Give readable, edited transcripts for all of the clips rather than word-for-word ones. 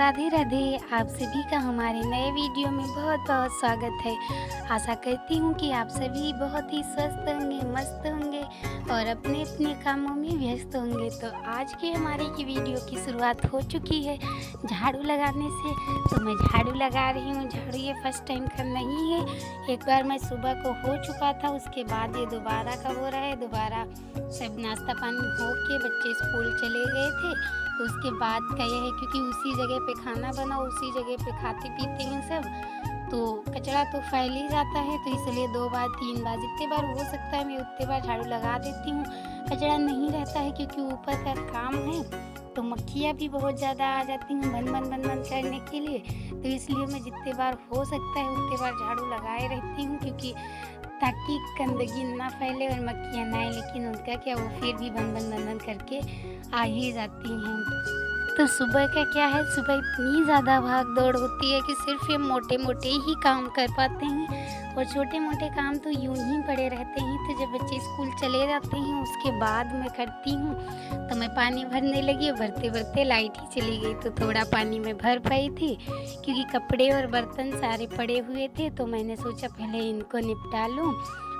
राधे राधे। आप सभी का हमारे नए वीडियो में बहुत बहुत स्वागत है। आशा करती हूँ कि आप सभी बहुत ही स्वस्थ होंगे, मस्त होंगे और अपने अपने कामों में व्यस्त होंगे। तो आज के हमारे की वीडियो की शुरुआत हो चुकी है झाड़ू लगाने से। तो मैं झाड़ू लगा रही हूँ। झाड़ू ये फर्स्ट टाइम का नहीं है, एक बार मैं सुबह को हो चुका था, उसके बाद ये दोबारा का हो रहा है। दोबारा सब नाश्ता पानी हो के बच्चे स्कूल चले गए थे, तो उसके बाद का ये है क्योंकि उसी जगह पे खाना बना, उसी जगह पे खाते पीते हैं सब, तो कचरा तो फैल ही जाता है। तो इसलिए 2 बार 3 बार जितने बार हो सकता है मैं उतने बार झाड़ू लगा देती हूँ। कचरा नहीं रहता है क्योंकि ऊपर का काम है, तो मक्खियाँ भी बहुत ज़्यादा आ जाती हैं बन करने के लिए। तो इसलिए मैं जितने बार हो सकता है उतने बार झाड़ू लगाए रहती हूँ, क्योंकि ताकि गंदगी ना फैले और मक्खियाँ ना आए। लेकिन उनका क्या, वो फिर भी बन करके आ ही जाती हैं। तो सुबह का क्या है, सुबह इतनी ज़्यादा भाग दौड़ होती है कि सिर्फ ये मोटे मोटे ही काम कर पाते हैं और छोटे मोटे काम तो यूं ही पड़े रहते हैं। तो जब बच्चे स्कूल चले जाते हैं उसके बाद मैं करती हूँ। तो मैं पानी भरने लगी, भरते भरते लाइट ही चली गई, तो थोड़ा पानी में भर पाई थी क्योंकि कपड़े और बर्तन सारे पड़े हुए थे। तो मैंने सोचा पहले इनको निपटा लूँ,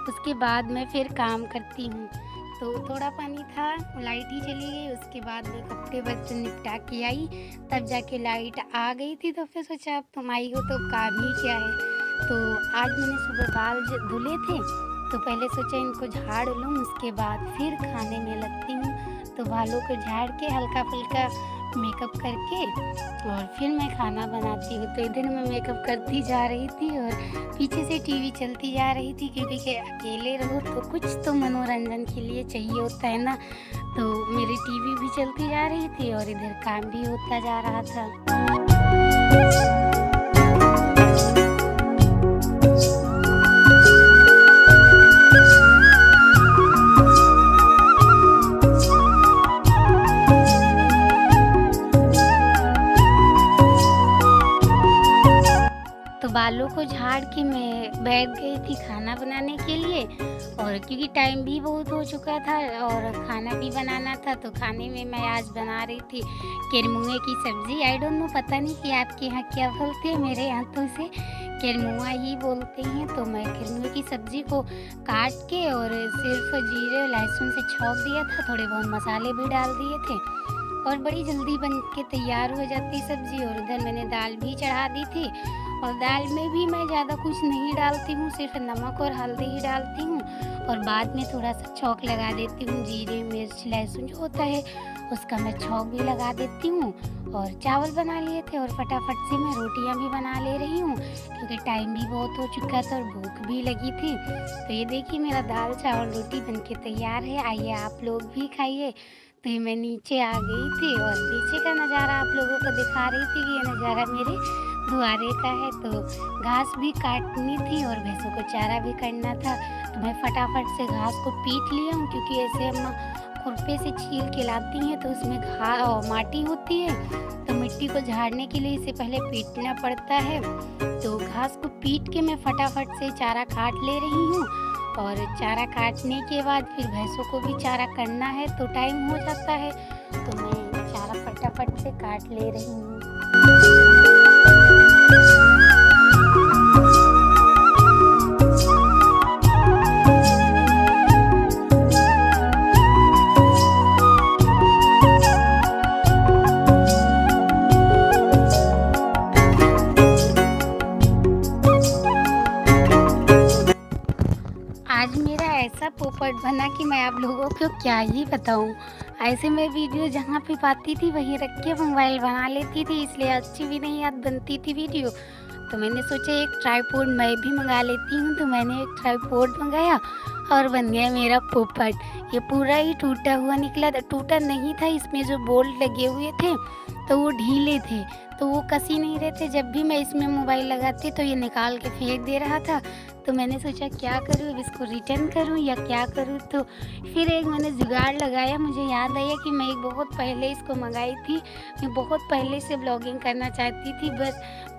उसके बाद मैं फिर काम करती हूँ। तो थोड़ा पानी था, लाइट ही चली गई, उसके बाद मैं कपड़े बर्तन निपटा के आई, तब जाके लाइट आ गई थी। तो फिर सोचा अब तुम आई हो तो काम ही क्या है। तो आज मैंने सुबह बाल धुले थे, तो पहले सोचा इनको झाड़ लूँ, उसके बाद फिर खाने में लगती हूँ। तो बालों को झाड़ के हल्का फुल्का मेकअप करके और फिर मैं खाना बनाती हूँ। तो इधर मैं मेकअप करती जा रही थी और पीछे से टीवी चलती जा रही थी, क्योंकि अकेले रहो तो कुछ तो मनोरंजन के लिए चाहिए होता है ना। तो मेरी टीवी भी चलती जा रही थी और इधर काम भी होता जा रहा था। तो बालों को झाड़ के मैं बैठ गई थी खाना बनाने के लिए, और क्योंकि टाइम भी बहुत हो चुका था और खाना भी बनाना था। तो खाने में मैं आज बना रही थी केरमुए की सब्ज़ी। आई डोंट नो, पता नहीं कि आपके यहाँ क्या बोलते हैं, मेरे यहाँ तो इसे केरमुआ ही बोलते हैं। तो मैं केरमुए की सब्ज़ी को काट के और सिर्फ जीरे लहसुन से छौंक दिया था, थोड़े बहुत मसाले भी डाल दिए थे और बड़ी जल्दी बन के तैयार हो जाती सब्ज़ी। और उधर मैंने दाल भी चढ़ा दी थी, और दाल में भी मैं ज़्यादा कुछ नहीं डालती हूँ, सिर्फ नमक और हल्दी ही डालती हूँ और बाद में थोड़ा सा छौंक लगा देती हूँ। जीरे मिर्च लहसुन जो होता है उसका मैं छौंक भी लगा देती हूँ। और चावल बना लिए थे और फटाफट से मैं रोटियाँ भी बना ले रही हूँ, क्योंकि टाइम भी बहुत हो चुका था और भूख भी लगी थी। तो ये देखिए मेरा दाल चावल रोटी बन के तैयार है, आइए आप लोग भी खाइए। तो ये मैं नीचे आ गई थी और नीचे का नज़ारा आप लोगों को दिखा रही थी कि ये नज़ारा मेरे दुआरे का है। तो घास भी काटनी थी और भैंसों को चारा भी करना था, तो मैं फटाफट से घास को पीट लिया हूँ, क्योंकि ऐसे अम्मा खुरपे से छील के लाती हैं तो उसमें माटी होती है, तो मिट्टी को झाड़ने के लिए इसे पहले पीटना पड़ता है। तो घास को पीट के मैं फटाफट से चारा काट ले रही हूँ, और चारा काटने के बाद फिर भैंसों को भी चारा करना है, तो टाइम हो जाता है। तो मैं चारा फटाफट से काट ले रही हूँ। आज मेरा ऐसा पोपट बना कि मैं आप लोगों को क्या ही बताऊं। ऐसे मैं वीडियो जहाँ पे पाती थी वहीं रख के मोबाइल बना लेती थी, इसलिए अच्छी भी नहीं याद बनती थी वीडियो। तो मैंने सोचा एक ट्राइपॉड मैं भी मंगा लेती हूँ। तो मैंने एक ट्राइपॉड मंगाया और बन गया मेरा पोपट। ये पूरा ही टूटा हुआ निकला था, टूटा नहीं था, इसमें जो बोल्ट लगे हुए थे तो वो ढीले थे, तो वो कसी नहीं रहे थे। जब भी मैं इसमें मोबाइल लगाती तो ये निकाल के फेंक दे रहा था। तो मैंने सोचा क्या करूँ, इसको रिटर्न करूँ या क्या करूँ। तो फिर एक मैंने जुगाड़ लगाया, मुझे याद आया कि मैं एक बहुत पहले इसको मंगाई थी। मैं बहुत पहले से ब्लॉगिंग करना चाहती थी,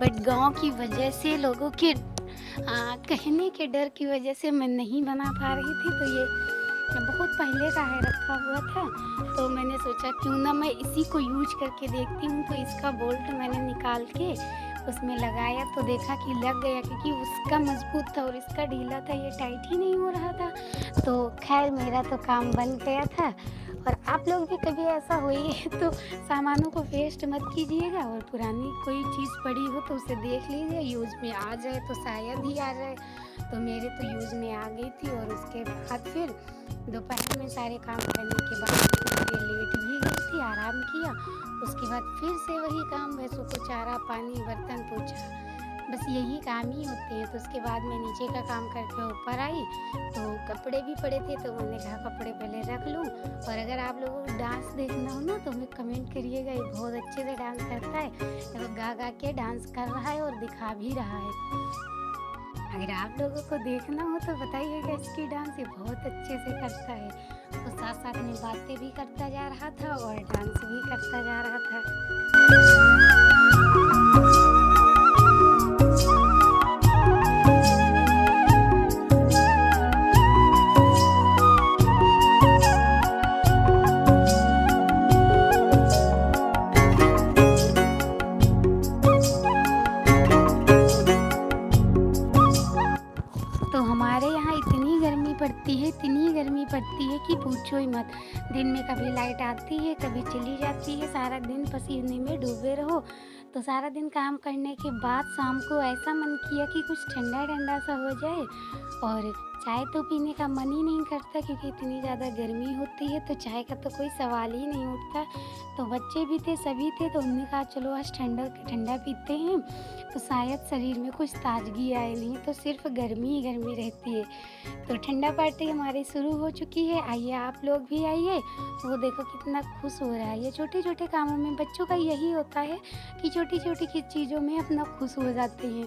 बट गांव की वजह से लोगों के कहने के डर की वजह से मैं नहीं बना पा रही थी। तो ये बहुत पहले का है, रखा हुआ था, तो मैंने सोचा क्यों ना मैं इसी को यूज़ करके देखती हूँ। तो इसका बोल्ट मैंने निकाल के उसमें लगाया तो देखा कि लग गया, क्योंकि उसका मज़बूत था और इसका ढीला था, ये टाइट ही नहीं हो रहा था। तो ख़ैर मेरा तो काम बन गया था। और आप लोग भी कभी ऐसा हुई है तो सामानों को वेस्ट मत कीजिएगा, और पुरानी कोई चीज़ पड़ी हो तो उसे देख लीजिए, यूज़ में आ जाए तो शायद ही आ जाए। तो मेरे तो यूज़ में आ गई थी, और उसके बाद फिर दोपहर में सारे काम करने के बाद ये लेट भी गई थी, आराम किया। उसके बाद फिर से वही काम, भैंसों को चारा, पानी, बर्तन, पोछा, बस यही काम ही होते हैं। तो उसके बाद मैं नीचे का काम करके ऊपर आई, तो कपड़े भी पड़े थे, तो मैंने कहा कपड़े पहले रख लूँ। और अगर आप लोगों को डांस देखना हो ना तो हमें कमेंट करिएगा, ये बहुत अच्छे से डांस करता है। तो गा गा के डांस कर रहा है और दिखा भी रहा है। अगर आप लोगों को देखना हो तो बताइएगा, इसकी डांस ये बहुत अच्छे से करता है। वो साथ साथ में बातें भी करता जा रहा था और डांस भी करता जा रहा था। तो हमारे यहाँ इतनी गर्मी पड़ती है कि पूछो ही मत। दिन में कभी लाइट आती है, कभी चली जाती है, सारा दिन पसीने में डूबे रहो। तो सारा दिन काम करने के बाद शाम को ऐसा मन किया कि कुछ ठंडा-ठंडा सा हो जाए, और चाय तो पीने का मन ही नहीं करता, क्योंकि इतनी ज़्यादा गर्मी होती है, तो चाय का तो कोई सवाल ही नहीं उठता। तो बच्चे भी थे, सभी थे, तो हमने कहा चलो आज ठंडा ठंडा पीते हैं, तो शायद शरीर में कुछ ताज़गी आए, नहीं तो सिर्फ़ गर्मी ही गर्मी रहती है। तो ठंडा पार्टी हमारी शुरू हो चुकी है, आइए आप लोग भी आइए। वो देखो कितना खुश हो रहा है। ये छोटे-छोटे कामों में बच्चों का यही होता है कि छोटी-छोटी चीज़ों में अपना खुश हो जाते हैं।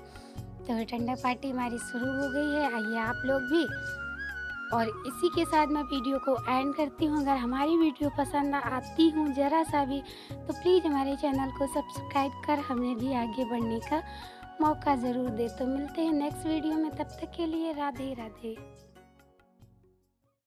तो ठंडा पार्टी हमारी शुरू हो गई है, आइए आप लोग भी। और इसी के साथ मैं वीडियो को एंड करती हूँ। अगर हमारी वीडियो पसंद आती हूँ ज़रा सा भी, तो प्लीज़ हमारे चैनल को सब्सक्राइब कर हमें भी आगे बढ़ने का मौका ज़रूर दें। तो मिलते हैं नेक्स्ट वीडियो में, तब तक के लिए राधे राधे।